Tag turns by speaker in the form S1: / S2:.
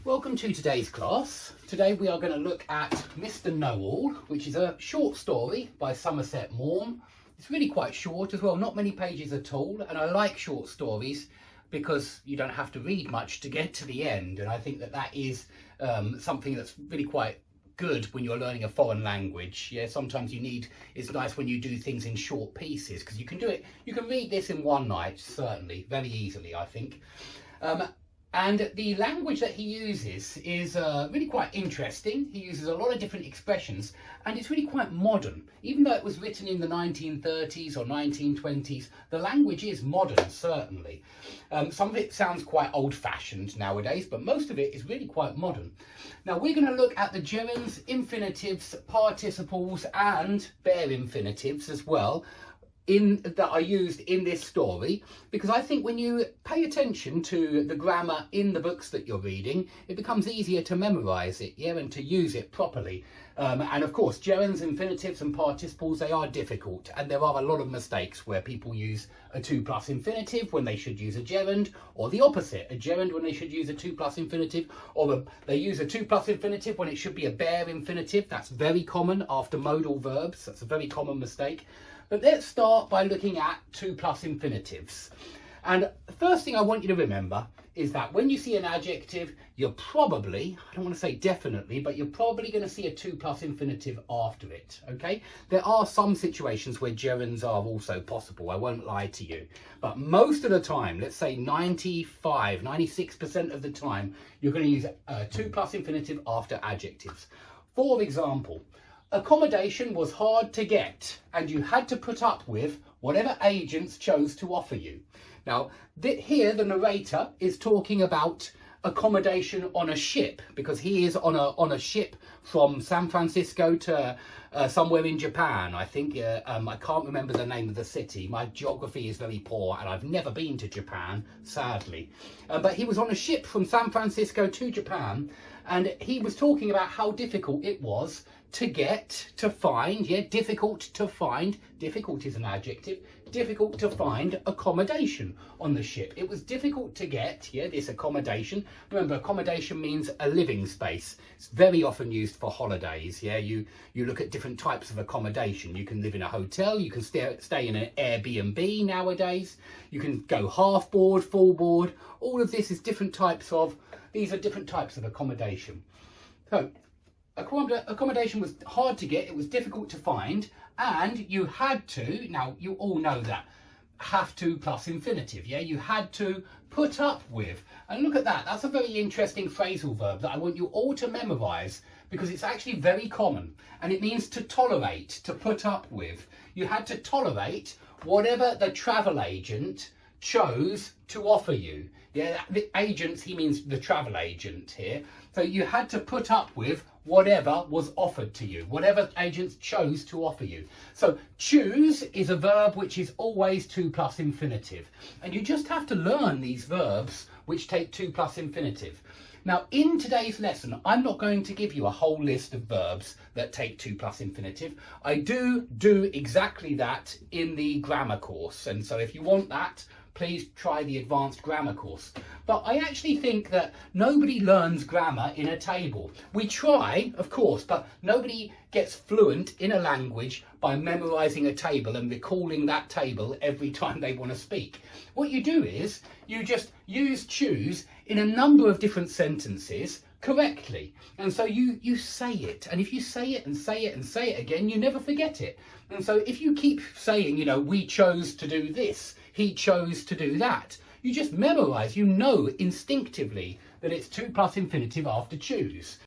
S1: Welcome to today's class. Today we are going to look at Mr. Know-All, which is a short story by Somerset Maugham. It's really quite short as well, not many pages at all, and I like short stories because you don't have to read much to get to the end, and I think that is something that's really quite good when you're learning a foreign language. Yeah, sometimes it's nice when you do things in short pieces because you can read this in one night, certainly, very easily, I think. And the language that he uses is really quite interesting. He uses a lot of different expressions and it's really quite modern. Even though it was written in the 1930s or 1920s, the language is modern, certainly. Some of it sounds quite old-fashioned nowadays, but most of it is really quite modern. Now we're going to look at the gerunds, infinitives, participles and bare infinitives as well that are used in this story, because I think when you pay attention to the grammar in the books that you're reading, it becomes easier to memorize it, yeah, and to use it properly. And of course, gerunds, infinitives and participles, they are difficult, and there are a lot of mistakes where people use a 2+ infinitive when they should use a gerund, or the opposite, a gerund when they should use a 2+ infinitive, or they use a 2+ infinitive when it should be a bare infinitive. That's very common after modal verbs. That's a very common mistake. But let's start by looking at 2+ infinitives. And the first thing I want you to remember is that when you see an adjective, you're probably, I don't want to say definitely, but you're probably going to see a 2+ infinitive after it, okay? There are some situations where gerunds are also possible, I won't lie to you. But most of the time, let's say 96% of the time, you're going to use a 2+ infinitive after adjectives. For example, accommodation was hard to get and you had to put up with whatever agents chose to offer you. Now, here the narrator is talking about accommodation on a ship because he is on a ship from San Francisco to somewhere in Japan. I think I can't remember the name of the city. My geography is very poor and I've never been to Japan, sadly. But he was on a ship from San Francisco to Japan and he was talking about how difficult it was to find, yeah, difficult to find, difficult is an adjective, difficult to find accommodation on the ship. It was difficult to get, yeah, this accommodation. Remember, accommodation means a living space. It's very often used for holidays, yeah. You look at different types of accommodation. You can live in a hotel, you can stay in an Airbnb nowadays, you can go half board, full board. All of this is these are different types of accommodation. So, accommodation was hard to get, it was difficult to find, and you had to, now you all know that, have to plus infinitive, yeah? You had to put up with. And look at that, that's a very interesting phrasal verb that I want you all to memorize because it's actually very common and it means to tolerate, to put up with. You had to tolerate whatever the travel agent chose to offer you. Yeah, the agents, he means the travel agent here. So you had to put up with whatever was offered to you, whatever agents chose to offer you. So choose is a verb which is always 2+ infinitive. And you just have to learn these verbs which take 2+ infinitive. Now, in today's lesson, I'm not going to give you a whole list of verbs that take 2+ infinitive. I do exactly that in the grammar course. And so if you want that, please try the advanced grammar course. But I actually think that nobody learns grammar in a table. We try, of course, but nobody gets fluent in a language by memorizing a table and recalling that table every time they want to speak. What you do is you just use choose in a number of different sentences correctly, and so you say it, and if you say it and say it and say it again, you never forget it. And so if you keep saying, you know, we chose to do this, he chose to do that, you just memorize, you know instinctively that it's 2+ infinitive after choose.